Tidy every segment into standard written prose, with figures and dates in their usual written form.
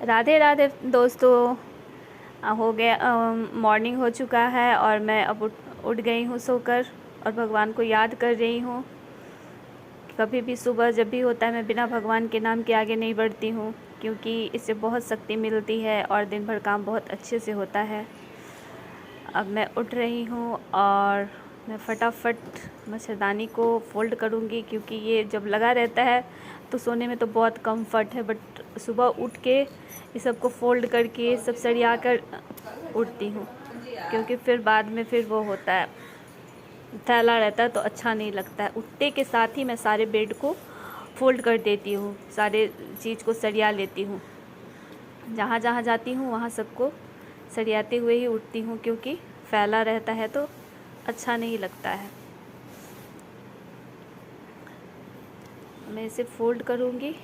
राधे राधे दोस्तों। हो गया, मॉर्निंग हो चुका है और मैं अब उठ गई हूँ सोकर और भगवान को याद कर रही हूँ। कभी भी सुबह जब भी होता है मैं बिना भगवान के नाम के आगे नहीं बढ़ती हूँ, क्योंकि इससे बहुत शक्ति मिलती है और दिन भर काम बहुत अच्छे से होता है। अब मैं उठ रही हूँ और मैं फटाफट मच्छरदानी को फ़ोल्ड करूँगी, क्योंकि ये जब लगा रहता है तो सोने में तो बहुत कंफर्ट है, बट सुबह उठ के ये सबको फ़ोल्ड करके सब सरिया कर उठती हूँ, क्योंकि फिर बाद में फिर वो होता है, फैला रहता है तो अच्छा नहीं लगता है। उठते के साथ ही मैं सारे बेड को फ़ोल्ड कर देती हूँ, सारे चीज़ को सरिया लेती हूँ। जहाँ जहाँ जाती हूँ वहाँ सबको सरियाते हुए ही उठती हूँ, क्योंकि फैला रहता है तो अच्छा नहीं लगता है। मैं इसे फ़ोल्ड करूँगी।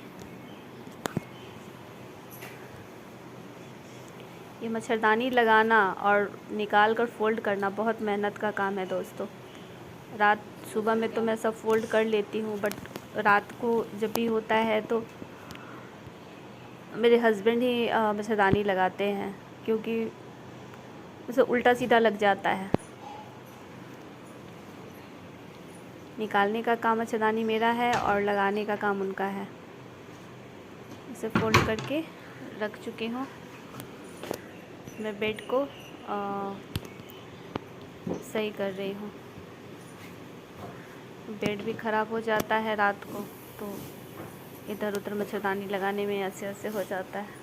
ये मच्छरदानी लगाना और निकाल कर फ़ोल्ड करना बहुत मेहनत का काम है दोस्तों। सुबह में तो मैं सब फ़ोल्ड कर लेती हूँ, बट रात को जब भी होता है तो मेरे हस्बैंड ही मच्छरदानी लगाते हैं, क्योंकि उसे उल्टा सीधा लग जाता है। निकालने का काम मच्छरदानी मेरा है और लगाने का काम उनका है। इसे फ़ोल्ड करके रख चुकी हूँ। मैं बेड को सही कर रही हूँ। बेड भी ख़राब हो जाता है रात को, तो इधर उधर मच्छरदानी लगाने में ऐसे ऐसे हो जाता है।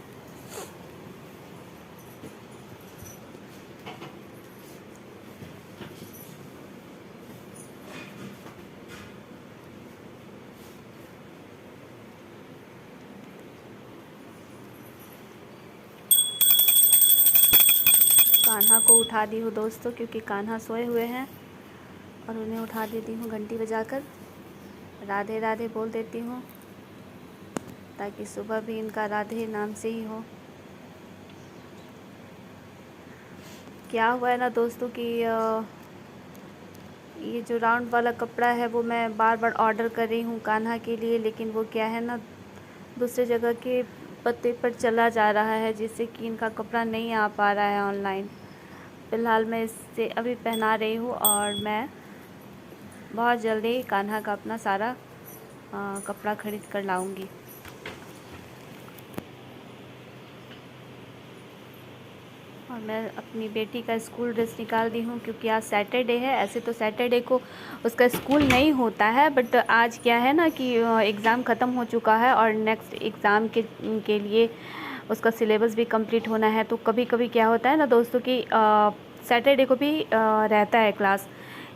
कान्हा को उठा दी हूँ दोस्तों, क्योंकि कान्हा सोए हुए हैं और उन्हें उठा देती हूँ घंटी बजाकर। राधे राधे बोल देती हूँ, ताकि सुबह भी इनका राधे नाम से ही हो। क्या हुआ है ना दोस्तों कि ये जो राउंड वाला कपड़ा है वो मैं बार बार ऑर्डर कर रही हूँ कान्हा के लिए, लेकिन वो क्या है ना दूसरे जगह के पते पर चला जा रहा है, जिससे कि इनका कपड़ा नहीं आ पा रहा है ऑनलाइन। फ़िलहाल मैं इसे अभी पहना रही हूँ और मैं बहुत जल्दी कान्हा का अपना सारा कपड़ा ख़रीद कर लाऊंगी। और मैं अपनी बेटी का स्कूल ड्रेस निकाल दी हूँ, क्योंकि आज सैटरडे है। ऐसे तो सैटरडे को उसका स्कूल नहीं होता है, बट आज क्या है ना कि एग्ज़ाम ख़त्म हो चुका है और नेक्स्ट एग्ज़ाम के लिए उसका सिलेबस भी कंप्लीट होना है। तो कभी कभी क्या होता है ना दोस्तों कि सैटरडे को भी रहता है क्लास,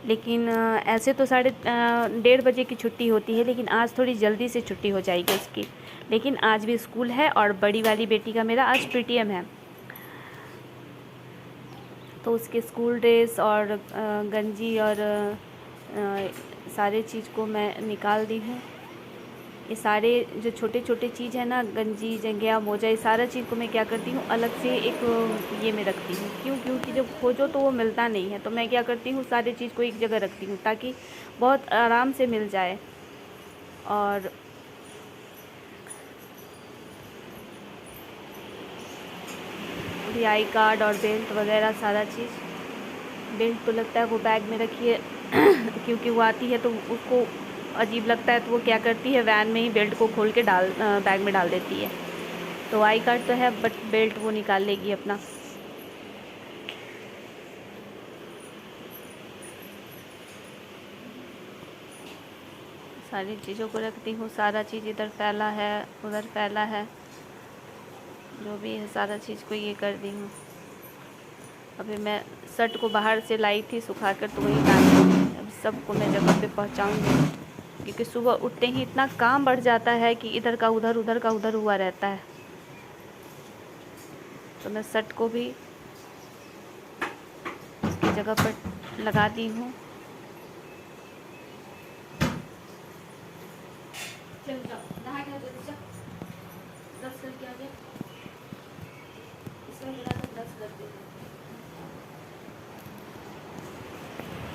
लेकिन ऐसे तो 1:30 बजे की छुट्टी होती है, लेकिन आज थोड़ी जल्दी से छुट्टी हो जाएगी उसकी। लेकिन आज भी स्कूल है और बड़ी वाली बेटी का मेरा आज पीटीएम है, तो उसके स्कूल ड्रेस और गंजी और सारे चीज़ को मैं निकाल दी हूँ। ये सारे जो छोटे छोटे चीज़ है ना, गंजी जंघिया मोजा, ये सारा चीज़ को मैं क्या करती हूँ अलग से एक ये में रखती हूँ। क्योंकि जब खोजो तो वो मिलता नहीं है, तो मैं क्या करती हूँ सारी चीज़ को एक जगह रखती हूँ, ताकि बहुत आराम से मिल जाए। और भी आई कार्ड और बेल्ट वगैरह सारा चीज़। बेल्ट तो लगता है वो बैग में रखिए क्योंकि वो आती है तो उसको अजीब लगता है, तो वो क्या करती है वैन में ही बेल्ट को खोल के बैग में डाल देती है। तो आई कार्ड तो है, बट बेल्ट वो निकाल लेगी अपना। सारी चीज़ों को रखती हूँ, सारा चीज़ इधर फैला है उधर फैला है, जो भी है सारा चीज़ को ये कर दी हूँ। अभी मैं शर्ट को बाहर से लाई थी सुखा कर, तो वही टांग अब सबको मैं जगह पे पहुँचाऊँगी, क्योंकि सुबह उठते ही इतना काम बढ़ जाता है कि इधर का उधर हुआ रहता है। तो मैं शर्ट को भी उसकी जगह पर लगा दी हूँ।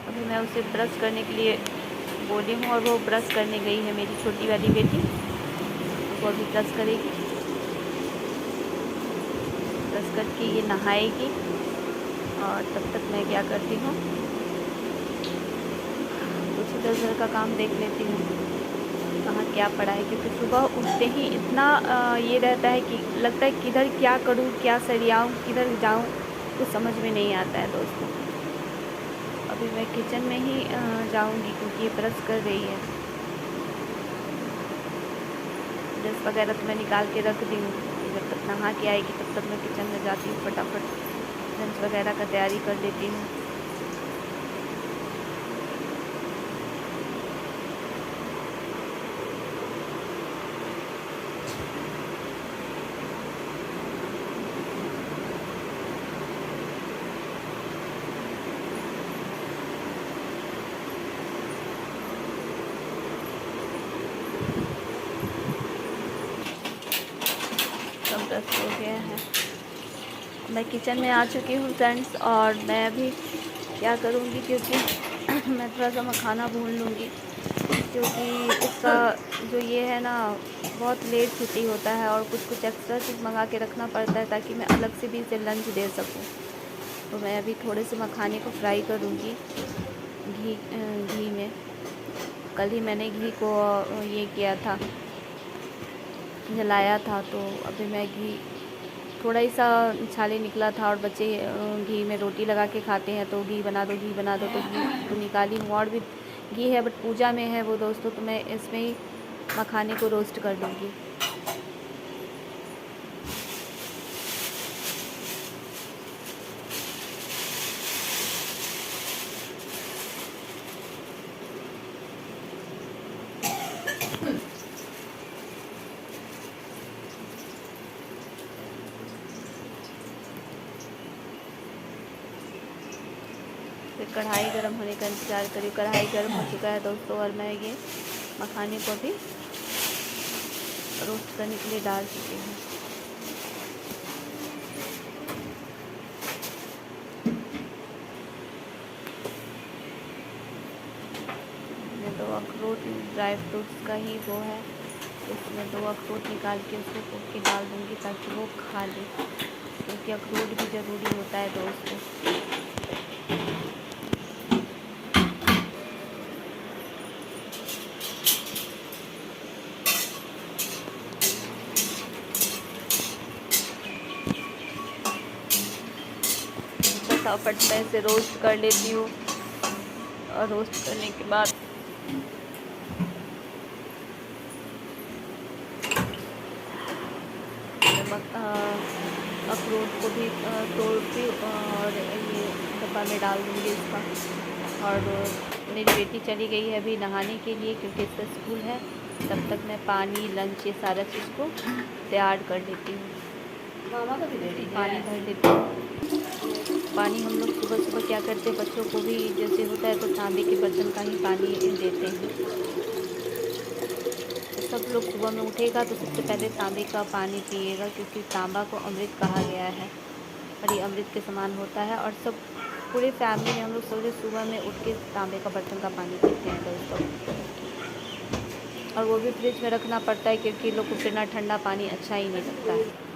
अभी मैं उसे ब्रश करने के लिए बोली हूँ और वो ब्रश करने गई है, मेरी छोटी वाली बेटी। वो अभी ब्रश करेगी। ब्रश करके ये नहाएगी और तब तक मैं क्या करती हूँ, कुछ इधर का काम देख लेती हूँ कहाँ क्या पड़ा है, क्योंकि सुबह उठते ही इतना ये रहता है कि लगता है किधर क्या करूँ, क्या सरियाऊँ, किधर जाऊँ, कुछ समझ में नहीं आता है दोस्तों। अभी मैं किचन में ही जाऊँगी क्योंकि ये ब्रश कर रही है। ड्रेस वगैरह तो मैं निकाल के रख दी हूँ, जब तक नहा के आएगी तब तक मैं किचन में जाती हूँ, फटाफट लंच वगैरह का तैयारी कर लेती हूँ। सब ब्रश हो गया है, मैं किचन में आ चुकी हूँ फ्रेंड्स। और मैं अभी क्या करूँगी, क्योंकि मैं थोड़ा सा मखाना भून लूँगी, क्योंकि इसका जो ये है ना बहुत लेट छुट्टी होता है और कुछ एक्स्ट्रा चीज़ मंगा के रखना पड़ता है ताकि मैं अलग से भी इसे लंच दे सकूँ। तो मैं अभी थोड़े से मखाने को फ्राई करूँगी घी में। कल ही मैंने घी को ये किया था, जलाया था, तो अभी मैं घी थोड़ा ही सा छाले निकला था और बच्चे घी में रोटी लगा के खाते हैं, तो घी बना दो घी बना दो, तो घी तो निकाली हूँ और भी घी है, बट पूजा में है वो दोस्तों, तो मैं इसमें ही मखाने को रोस्ट कर दूँगी। फिर कढ़ाई गर्म होने का इंतज़ार करी। कढ़ाई गर्म हो चुका है दोस्तों और मैं ये मखाने को भी रोस्ट करने के लिए डाल चुकी हूँ। ये 2 अखरोट ड्राई फ्रूट्स का ही वो है, इसमें 2 अखरोट निकाल के उसको कूट के डाल दूँगी ताकि वो खा ले, क्योंकि अखरोट भी ज़रूरी होता है दोस्तों। फटाफट मैं इसे रोस्ट कर लेती हूँ और रोस्ट करने के बाद अखरोट को भी तोड़ के और ये डब्बा में डाल दूँगी इसका। और मेरी बेटी चली गई है अभी नहाने के लिए क्योंकि इसका स्कूल है, तब तक मैं पानी लंच ये सारा चीज़ को तैयार कर लेती हूँ। मामा का भी दे दीजिए, पानी भर लेती हूँ। पानी हम लोग सुबह सुबह क्या करते हैं, बच्चों को भी जैसे होता है तो तांबे के बर्तन का ही पानी देते हैं। सब लोग सुबह में उठेगा तो सबसे पहले तांबे का पानी पिएगा, क्योंकि तांबा को अमृत कहा गया है और ये अमृत के समान होता है। और सब पूरे फैमिली में हम लोग सुबह में उठ के तांबे का बर्तन का पानी पीते हैं दोस्तों। और वो भी फ्रिज में रखना पड़ता है क्योंकि लोग को बिना ठंडा पानी अच्छा ही नहीं लगता है,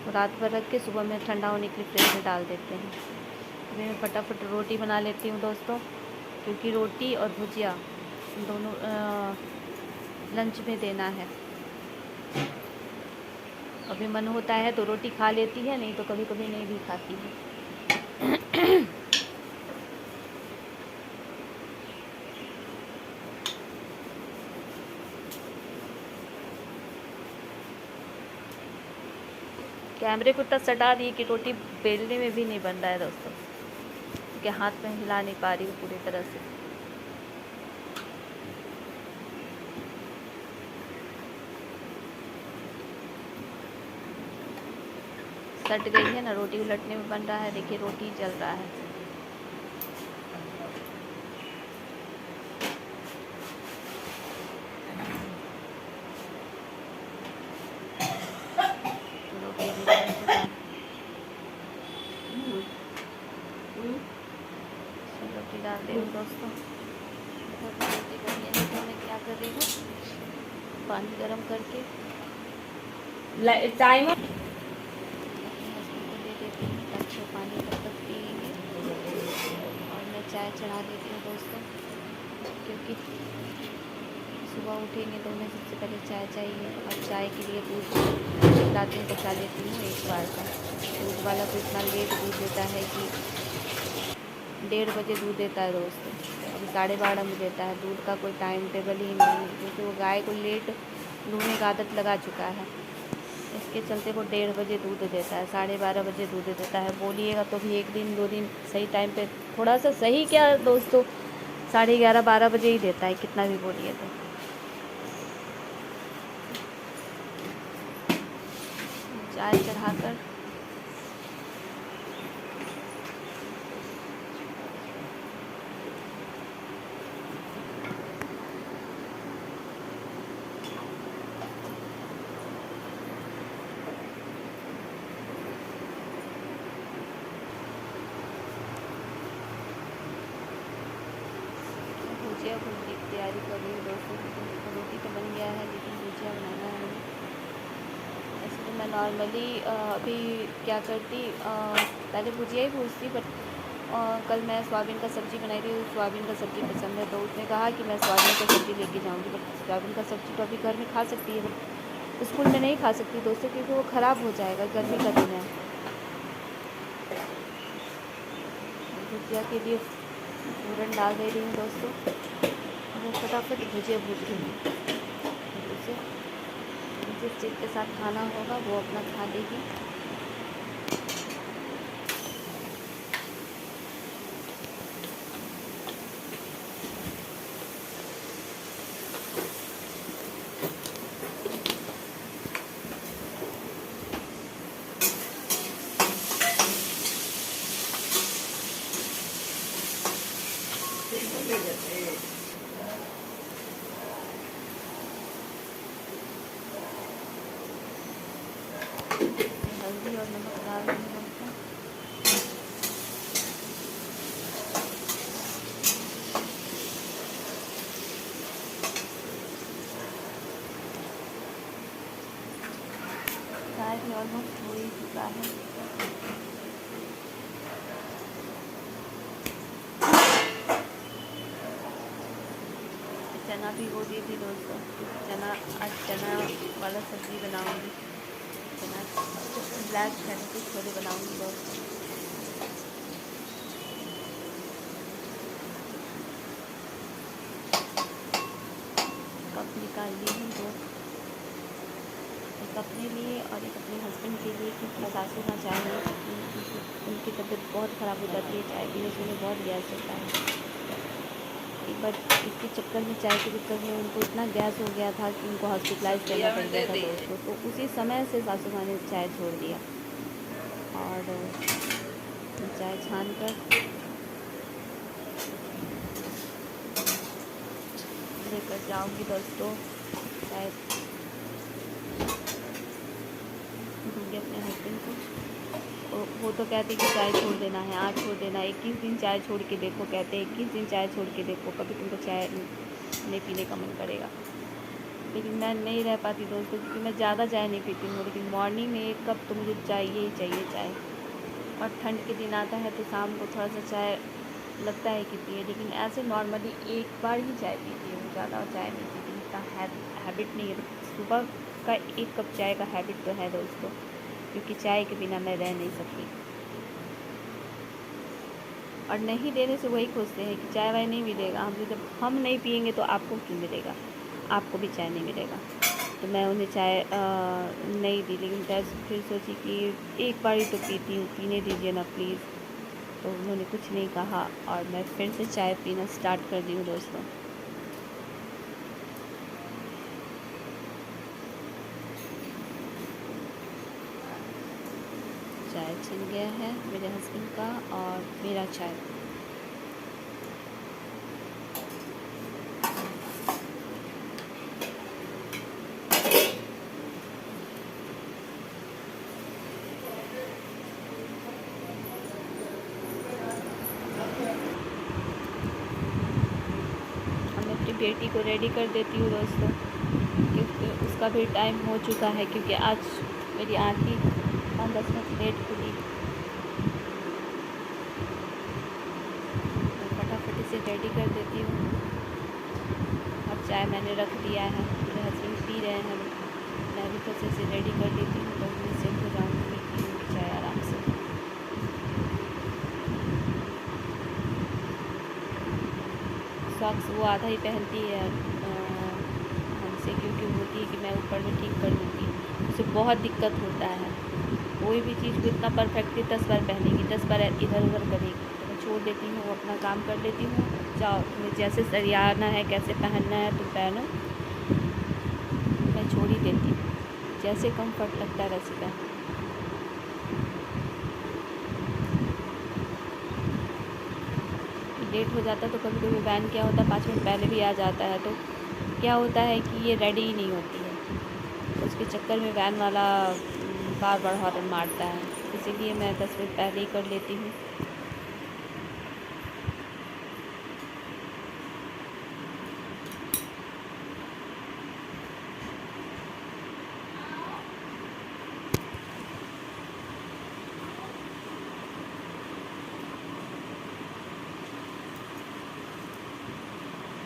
तो रात भर रख के सुबह में ठंडा होने के लिए फ्रिज में डाल देते हैं। अभी मैं फटाफट रोटी बना लेती हूँ दोस्तों, क्योंकि रोटी और भुजिया दोनों लंच में देना है। कभी मन होता है तो रोटी खा लेती है, नहीं तो कभी कभी नहीं भी खाती है। कैमरे को इतना सटा दी कि रोटी बेलने में भी नहीं बन रहा है दोस्तों, क्योंकि हाथ में हिला नहीं पा रही हूँ पूरी तरह से। सट गई है ना, रोटी उलटने में बन रहा है। देखिए रोटी जल रहा है। रोटी भी बन चुका है। रोटी डाल रही हूँ दोस्तों। रोटी बनने में तो मैं क्या कर रही हूँ, पानी गर्म करके टाइम चढ़ा देती हूँ दोस्तों, क्योंकि सुबह उठेंगे तो उन्हें सबसे पहले चाय चाहिए, और चाय के लिए दूध रात में पका लेती हूँ एक बार का। दूध वाला तो इतना लेट दूध देता है कि 1:30 बजे दूध देता है दोस्तों, अभी 12:30 में देता है। दूध का कोई टाइम टेबल ही नहीं है, क्योंकि वो गाय को लेट दूहने का आदत लगा चुका है। इसके चलते वो 1:30 बजे दूध देता है, 12:30 बजे दूध देता है। बोलिएगा तो भी 1 दिन 2 दिन सही टाइम पे, थोड़ा सा सही क्या दोस्तों, 11:30 12 बजे ही देता है, कितना भी बोलिए तो। चाय चढ़ाकर भुजिया भूनने की तैयारी कर रही हूँ दोस्तों। रोटी तो बन गया है, लेकिन भुजिया बनाना है मुझे। ऐसे तो मैं नॉर्मली अभी क्या करती, पहले भुजिया ही भूजती, बट कल मैं सोयाबीन का सब्ज़ी बनाई थी। सोयाबीन का सब्ज़ी पसंद है, तो उसने कहा कि मैं सोयाबीन का सब्ज़ी लेके जाऊँगी। बट सोयाबीन का सब्ज़ी तो अभी घर में खा सकती है, बट स्कूल में नहीं खा सकती दोस्तों, क्योंकि वो ख़राब हो जाएगा, गर्मी का दिन है। भुजिया के लिए फ़ौरन डाल दे रही हूँ दोस्तों, वो फटाफट भुजिया भूज रही हूँ। उसे जिस चीज़ के साथ खाना होगा वो अपना खा लेगी। हल्दी और नमक डाल रही हूँ दोस्तों। चाय भी ऑलमोस्ट हो ही चुका है। चना भी हो दी थी दोस्तों, चना आज चना वाला सब्ज़ी बनाऊंगी। चना ब्लैक चने के छोले बनाऊंगी दोस्तों। कप निकाल ली हूँ दो, एक अपने लिए और एक अपने हस्बैंड के लिए, क्योंकि सासू माँ चाय नहीं पीती, उनकी तबीयत बहुत ख़राब हो जाती है, चाय पीने से उन्हें बहुत गैस होता है। एक बार इसके चक्कर में, चाय के चक्कर में उनको इतना गैस हो गया था कि उनको हॉस्पिटलाइज करना पड़ गया था दोस्तों। तो उसी समय से सासू माँ ने चाय छोड़ दिया, और चाय छान कर लेकर जाऊंगी दोस्तों। चाय दूँगी अपने हस्बैंड को। वो तो कहते कि चाय छोड़ देना है, आज छोड़ देना, 21 दिन चाय छोड़ के देखो, कहते 21 दिन चाय छोड़ के देखो, कभी तुमको चाय नहीं पीने का मन करेगा। लेकिन मैं नहीं रह पाती दोस्तों, क्योंकि मैं ज़्यादा चाय नहीं पीती हूँ, लेकिन मॉर्निंग में 1 कप तो मुझे चाहिए ही चाहिए चाय। और ठंड के दिन आता है तो शाम को थोड़ा सा चाय लगता है कि पिए, लेकिन ऐसे नॉर्मली एक बार ही चाय पीती हूँ, ज़्यादा चाय नहीं पीती, इतना हैबिट नहीं है। सुबह का 1 कप चाय का हैबिट तो है दोस्तों, क्योंकि चाय के बिना मैं रह नहीं सकती। और नहीं देने से वही खोजते हैं कि चाय वाय नहीं मिलेगा, हमसे जब हम नहीं पियेंगे तो आपको क्यों मिलेगा, आपको भी चाय नहीं मिलेगा। तो मैं उन्हें चाय नहीं दी, लेकिन फिर सोची कि एक बार ही तो पीती हूँ, पीने दीजिए ना प्लीज़। तो उन्होंने कुछ नहीं कहा, और मैं फिर से चाय पीना स्टार्ट कर दी हूँ दोस्तों। चाय छिन गया है मेरे हस्बैंड का और मेरा चाय। मैं अपनी बेटी को रेडी कर देती हूँ दोस्तों, क्योंकि उसका भी टाइम हो चुका है, क्योंकि आज मेरी आँख ही 5-10 मिनट लेट खुली। मैं फटाफट से रेडी कर देती हूँ। अब चाय मैंने रख दिया है, मेरे हस्बैंड पी रहे हैं, मैं भी थोड़े से रेडी कर लेती हूँ तो मैं सेट हो जाऊँगी, पीऊँगी चाय आराम से। सॉक्स वो आधा ही पहनती है हमसे, क्योंकि होती है कि मैं ऊपर में ठीक कर देती हूँ, उससे बहुत दिक्कत होता है। कोई भी चीज़ को इतना परफेक्टली 10 बार पहनेगी, 10 बार इधर उधर करेगी, तो मैं छोड़ देती हूँ, अपना काम कर लेती हूँ। जाओ तुम्हें जैसे सरियाना है, कैसे पहनना है तुम पहनो, मैं छोड़ ही देती हूँ, जैसे कम्फर्ट लगता है वैसे पहनो। लेट हो जाता है तो कभी कभी वैन क्या होता है 5 मिनट पहले भी आ जाता है, तो क्या होता है कि ये रेडी ही नहीं होती है, तो उसके चक्कर में वैन वाला बार बार हॉर्न मारता है, इसीलिए मैं 10 मिनट पहले ही कर लेती हूँ।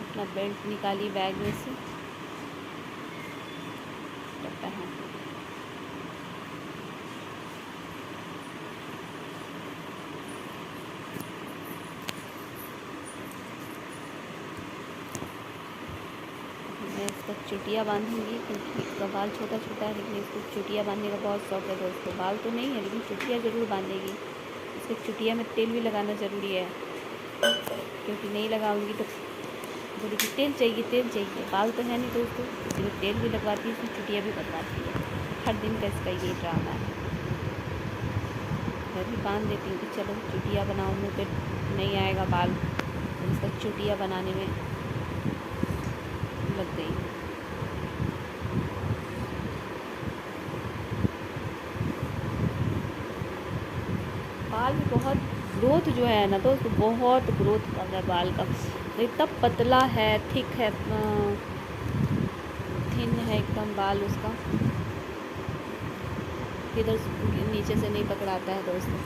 अपना बेल्ट निकाली बैग में से, तब पहन। मैं इसका चुटिया बांधूंगी, क्योंकि इसका बाल छोटा छोटा है, लेकिन इसको चुटिया बांधने का बहुत शौक है दोस्तों। बाल तो नहीं है लेकिन चुटिया ज़रूर बांधेगी। इसके चुटिया में तेल भी लगाना ज़रूरी है, क्योंकि नहीं लगाऊंगी तो बोलेगी तेल चाहिए तेल चाहिए। बाल तो है नहीं दोस्तों, इसलिए तेल भी लगवाती है, इसमें चुटिया भी बनवाती है। हर दिन का इसका ये ड्रामा है। मैं भी बांध देती हूँ कि चलो चुटिया बनाओ, मुँह पे नहीं आएगा बाल, तो इसका चुटिया बनाने में लग गई। बाल भी बहुत ग्रोथ जो है ना दोस्तों, बहुत ग्रोथ कर रहा है बाल का। तो इतना पतला है, थिक है, थिन है एकदम बाल उसका, इधर नीचे से नहीं पकड़ाता है दोस्तों।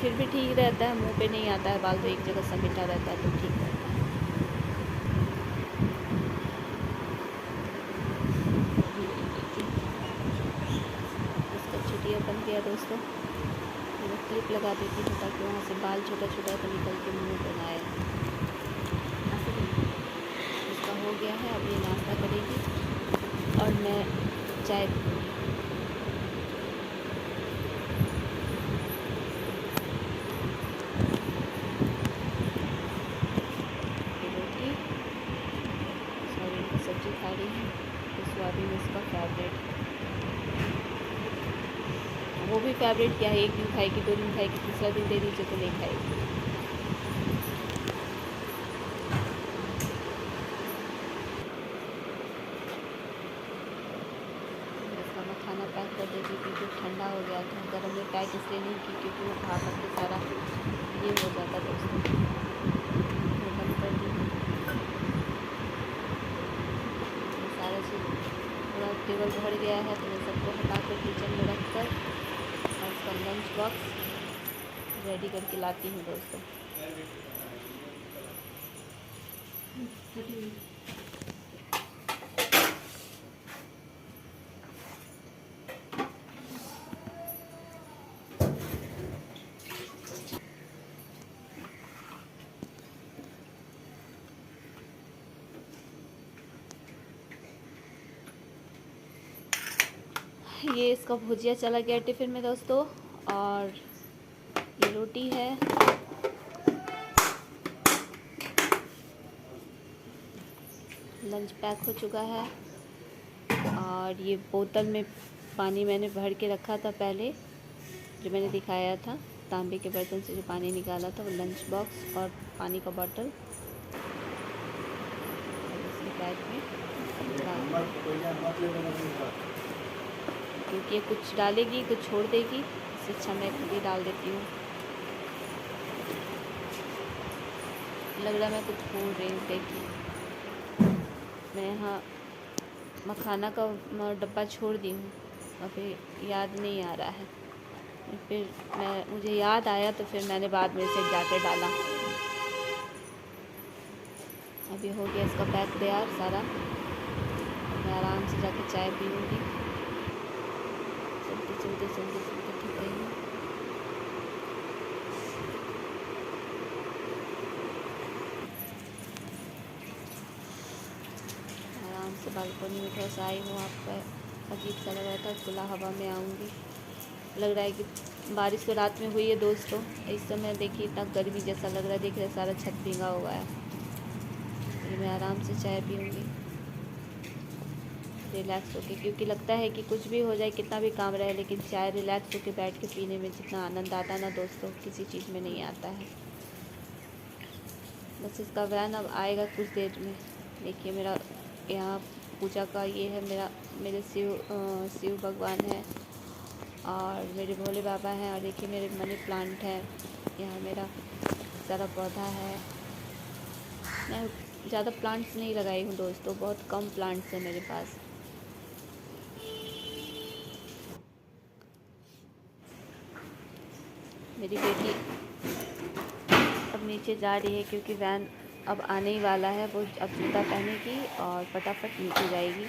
फिर भी ठीक रहता है, मुंह पे नहीं आता है बाल, तो एक जगह समेटा रहता है तो ठीक रहता है। इसका चुटिया बन गया दोस्तों। मैं क्लिप लगा देती हूँ ताकि वहाँ से बाल छोटा छोटा तो निकल के मुँह पर आए। इसका हो गया है, अब ये नाश्ता करेगी और मैं चाय रोटी सोयाबीन की सब्ज़ी खा रही है। तो सोयाबीन इसका फेवरेट, वो भी फेवरेट क्या है, एक दिन खाएगी, 2 दिन खाएगी, तीसरा दिन दे दीजिए तो नहीं खाएगी। इसका मैं खाना पैक कर देती थी, क्योंकि ठंडा हो गया था। गर्म में पैक इसलिए नहीं की क्योंकि वो खा करके सारा ये हो जाता दोस्तों। मैं बंद कर दी, सारा चीज़ पूरा टेबल भर गया है, तो मैं सबको हटा कर किचन में रख कर और उसका लंच बॉक्स रेडी करके लाती हूँ दोस्तों। ये इसका भुजिया चला गया टिफ़िन में दोस्तों, और ये रोटी है। लंच पैक हो चुका है, और ये बोतल में पानी मैंने भर के रखा था पहले, जो मैंने दिखाया था, तांबे के बर्तन से जो पानी निकाला था, वो लंच बॉक्स और पानी का बॉटल इसके बैग में, क्योंकि ये कुछ डालेगी कुछ छोड़ देगी, इससे अच्छा मैं खुद ही डाल देती हूँ। लग रहा है मैं कुछ भूल रही हूँ, देखिए मैं यहाँ मखाना का डब्बा छोड़ दी हूँ, और फिर याद नहीं आ रहा है। फिर मुझे याद आया तो फिर मैंने बाद में इसे जाकर डाला। अभी हो गया इसका बैग तैयार सारा। मैं आराम से जाके चाय पीऊँगी। चलते ठीक है। आराम से बालकनी में थोड़ा सा आई हूँ। आपका अजीब सा लग रहा था, खुला हवा में आऊँगी। लग रहा है कि बारिश तो रात में हुई है दोस्तों। इस समय देखिए इतना गर्मी जैसा लग रहा है, देख रहे सारा छत भीगा हुआ है। ये मैं आराम से चाय पीऊँगी रिलैक्स होके, क्योंकि लगता है कि कुछ भी हो जाए, कितना भी काम रहे, लेकिन चाय रिलैक्स होके बैठ के पीने में जितना आनंद आता है ना दोस्तों, किसी चीज़ में नहीं आता है। बस इसका वैन अब आएगा कुछ देर में। देखिए मेरा यहाँ पूजा का ये है, मेरे शिव भगवान है और मेरे भोले बाबा हैं। और देखिए मेरे मनी प्लांट है, यहाँ मेरा सारा पौधा है। मैं ज़्यादा प्लांट्स नहीं लगाई हूँ दोस्तों, बहुत कम प्लांट्स हैं मेरे पास। मेरी बेटी अब नीचे जा रही है क्योंकि वैन अब आने ही वाला है। वो अब जूता पहनेगी और फटाफट नीचे जाएगी,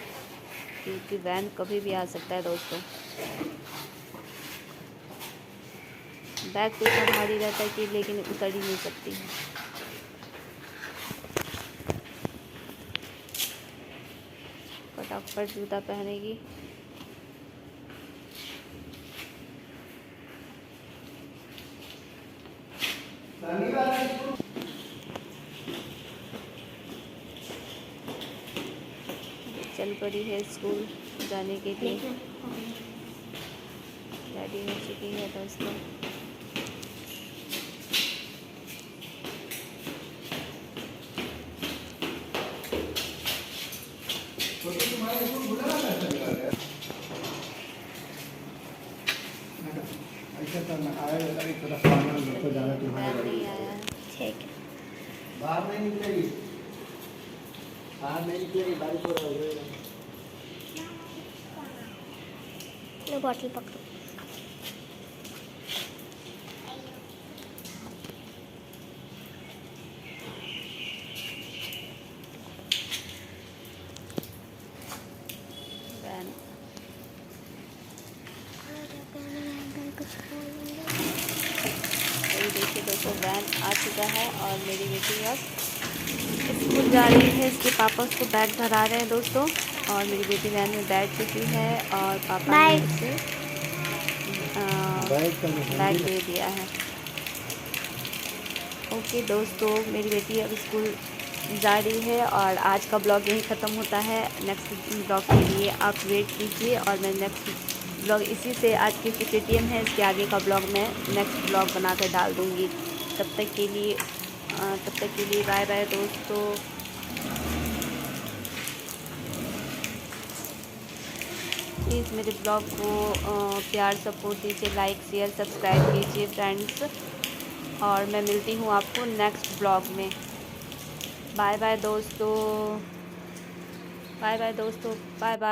क्योंकि वैन कभी भी आ सकता है दोस्तों। बैग तो इतना भारी रहता है कि लेकिन उतर ही नहीं सकती है। फटाफट जूता पहनेगी। चल पड़ी है स्कूल जाने के लिए, रेडी हो चुकी है दोस्तों। नहीं आया है, ठीक है। बाहर नहीं निकलेगी, बारिश हो रही है। लो बॉटल पकड़ो। वैन वही देखिए दोस्तों, वैन आ चुका है और मेरी बेटी अब स्कूल जा रही है। इसके पापा उसको बैग धरा रहे हैं दोस्तों, और मेरी बेटी वैन में बैठ चुकी है और पापा ने उसे बैग दे दिया है। ओके दोस्तों, मेरी बेटी अब स्कूल जा रही है और आज का ब्लॉग यहीं ख़त्म होता है। नेक्स्ट ब्लॉग के लिए आप वेट कीजिए और मैं नेक्स्ट ब्लॉग इसी से, आज की KTM है, इसके आगे का ब्लॉग मैं नेक्स्ट ब्लॉग बना कर डाल दूँगी। तब तक के लिए बाय बाय दोस्तों। प्लीज़ मेरे ब्लॉग को प्यार सपोर्ट दीजिए, लाइक शेयर सब्सक्राइब कीजिए फ्रेंड्स। और मैं मिलती हूँ आपको नेक्स्ट ब्लॉग में। बाय बाय दोस्तों, बाय बाय दोस्तों, बाय बाय।